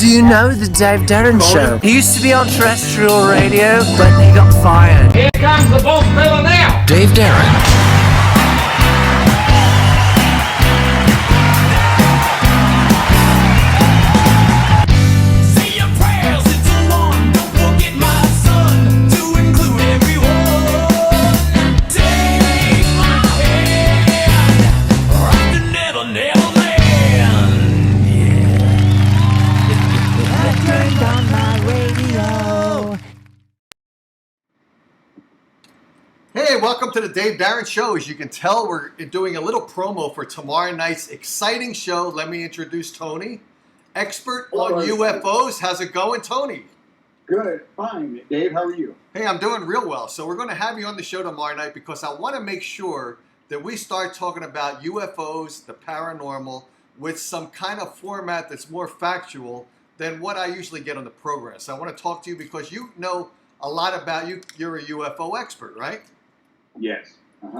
Do you know the Dave Darren Show? He used to be on terrestrial radio, but he got fired. Here comes the boss fella now. Dave Darren. Hey, welcome to the Dave Darren Show. As you can tell, we're doing a little promo for tomorrow night's exciting show. Let me introduce Tony, expert on UFOs. How's it going, Tony? Good, fine. Dave, how are you? Hey, I'm doing real well. So we're going to have you on the show tomorrow night because I want to make sure that we start talking about UFOs, the paranormal, with some kind of format that's more factual than what I usually get on the program. So I want to talk to you because you know a lot about you're a UFO expert, right? Yes.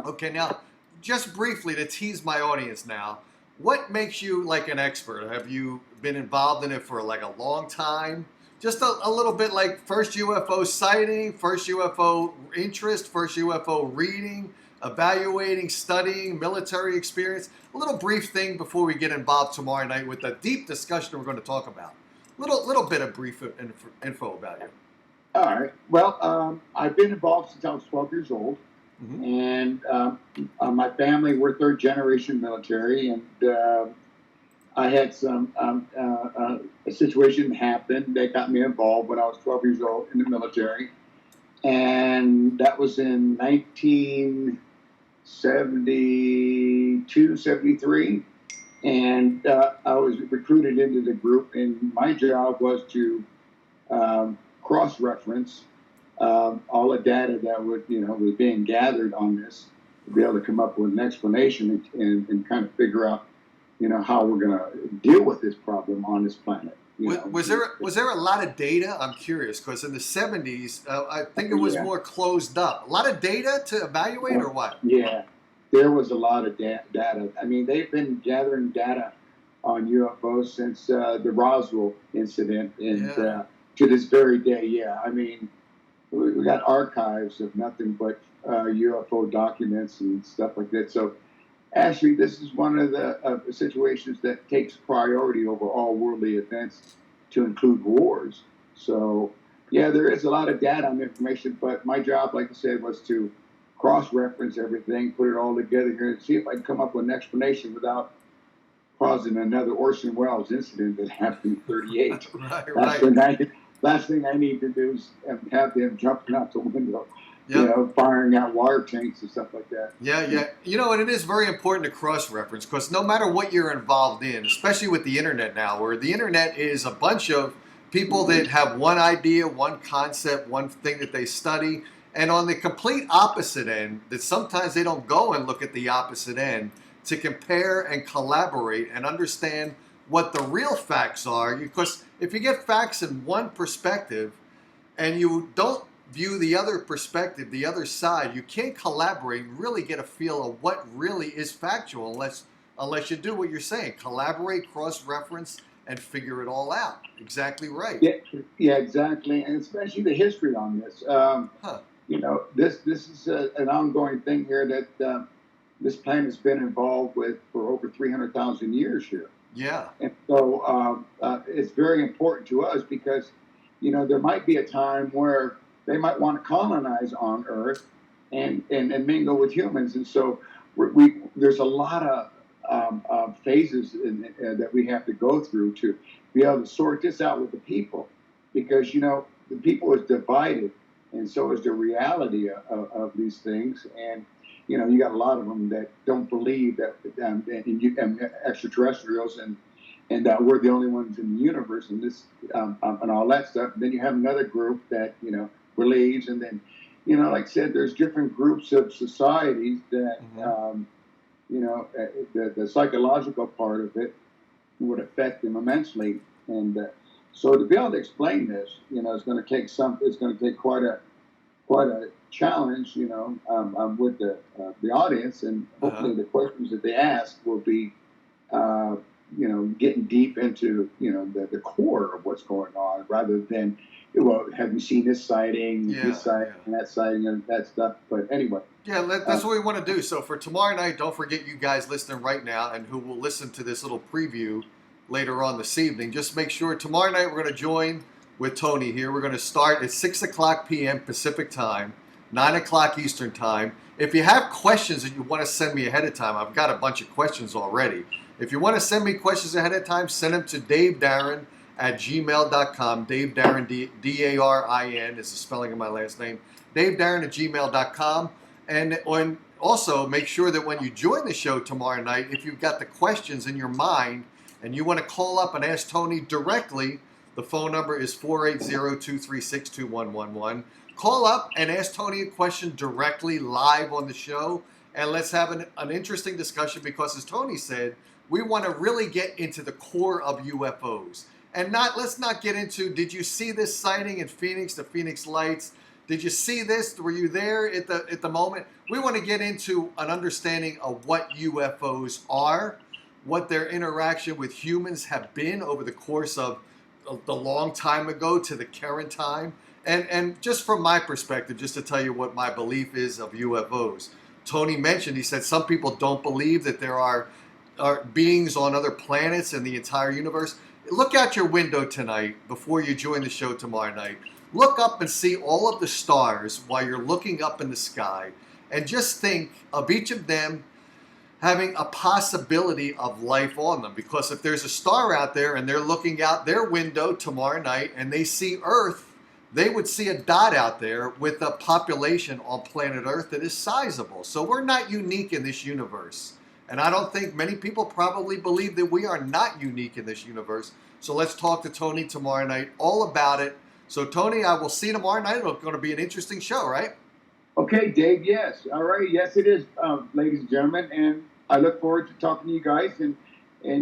Okay, now, just briefly to tease my audience now, what makes you like an expert? Have you been involved in it for like a long time? Just a little bit like first UFO sighting, first UFO interest, first UFO reading, evaluating, studying, military experience. A little brief thing before we get involved tomorrow night with the deep discussion we're going to talk about. Little bit of brief info about you. All right. Well, I've been involved since I was 12 years old. Mm-hmm. And my family, we're third generation military, and I had some a situation happen that got me involved when I was 12 years old in the military, and that was in 1972, 73, and I was recruited into the group, and my job was to cross-reference all the data that was being gathered on this, to be able to come up with an explanation and kind of figure out, how we're going to deal with this problem on this planet. Was there a lot of data? I'm curious because in the 70s, I think it was more closed up. A lot of data to evaluate, or what? Yeah, there was a lot of data. I mean, they've been gathering data on UFOs since the Roswell incident, and to this very day. Yeah, I mean, we got archives of nothing but UFO documents and stuff like that. So actually, this is one of the situations that takes priority over all worldly events, to include wars. So yeah, there is a lot of data and information, but my job, like I said, was to cross-reference everything, put it all together here, and see if I can come up with an explanation without causing another Orson Welles incident that happened in '38. Right. Last thing I need to do is have them jumping out the window, Yep. Firing out water tanks and stuff like that. Yeah. And it is very important to cross-reference because no matter what you're involved in, especially with the internet now, where the internet is a bunch of people that have one idea, one concept, one thing that they study, and on the complete opposite end, that sometimes they don't go and look at the opposite end to compare and collaborate and understand what the real facts are. Because if you get facts in one perspective and you don't view the other perspective, the other side, you can't collaborate and really get a feel of what really is factual unless you do what you're saying. Collaborate, cross-reference, and figure it all out. Exactly right. Yeah, exactly. And especially the history on this. This is an ongoing thing here that this planet's been involved with for over 300,000 years here. Yeah. And so it's very important to us because, there might be a time where they might want to colonize on Earth and mingle with humans. And so there's a lot of phases that we have to go through to be able to sort this out with the people, because, the people is divided, and so is the reality of these things. And, you got a lot of them that don't believe that extraterrestrials and that we're the only ones in the universe and this and all that stuff. And then you have another group that, believes. And then, like I said, there's different groups of societies that, the psychological part of it would affect them immensely. And so to be able to explain this, it's going to take quite a challenge, with the audience, and hopefully the questions that they ask will be, getting deep into, the core of what's going on, rather than, well, have you seen this sighting, this sighting, and that sighting, and that stuff. But anyway. Yeah, that's what we want to do. So for tomorrow night, don't forget, you guys listening right now and who will listen to this little preview later on this evening, just make sure tomorrow night we're going to join with Tony here. We're going to start at 6 o'clock p.m. Pacific time, 9 o'clock Eastern time. If you have questions that you want to send me ahead of time, I've got a bunch of questions already. If you want to send me questions ahead of time, send them to davedarren@gmail.com. Dave Darren, D-A-R-I-N is the spelling of my last name. davedarren@gmail.com. And also make sure that when you join the show tomorrow night, if you've got the questions in your mind and you want to call up and ask Tony directly, the phone number is 480-236-2111. Call up and ask Tony a question directly live on the show, and let's have an interesting discussion, because as Tony said, we want to really get into the core of UFOs. And let's not get into, did you see this sighting in Phoenix, the Phoenix Lights? Did you see this? Were you there at the moment? We want to get into an understanding of what UFOs are, what their interaction with humans have been over the course of the long time ago to the current time. And just from my perspective, just to tell you what my belief is of UFOs. Tony mentioned, he said some people don't believe that there are beings on other planets in the entire universe. Look out your window tonight before you join the show tomorrow night. Look up and see all of the stars while you're looking up in the sky, and just think of each of them having a possibility of life on them. Because if there's a star out there and they're looking out their window tomorrow night and they see Earth, they would see a dot out there with a population on planet Earth that is sizable. So we're not unique in this universe. And I don't think many people probably believe that we are not unique in this universe. So let's talk to Tony tomorrow night all about it. So Tony, I will see you tomorrow night. It's going to be an interesting show, right? Okay, Dave, yes. All right, yes it is, ladies and gentlemen. And I look forward to talking to you guys and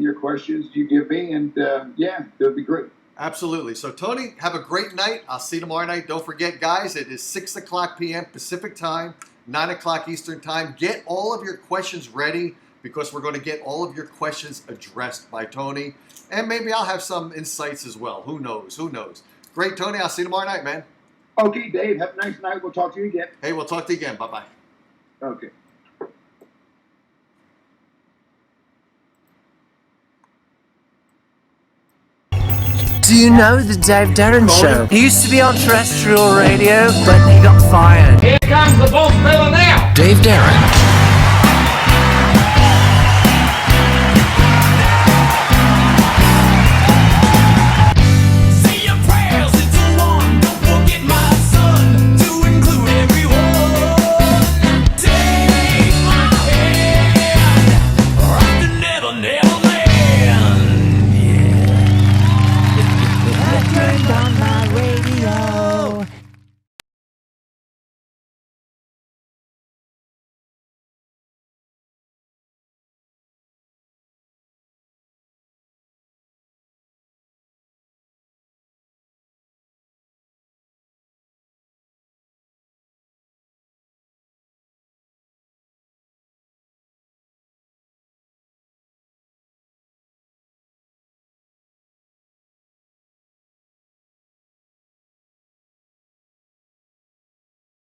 your questions you give me. And yeah, it'll be great. Absolutely. So Tony, have a great night. I'll see you tomorrow night. Don't forget, guys, it is 6 o'clock p.m. Pacific time, 9 o'clock Eastern time. Get all of your questions ready, because we're going to get all of your questions addressed by Tony. And maybe I'll have some insights as well. Who knows? Who knows? Great, Tony. I'll see you tomorrow night, man. Okay, Dave. Have a nice night. We'll talk to you again. Hey, we'll talk to you again. Bye-bye. Okay. Do you know the Dave Darren Show? He used to be on terrestrial radio, but he got fired. Here comes the boss fella now. Dave Darren.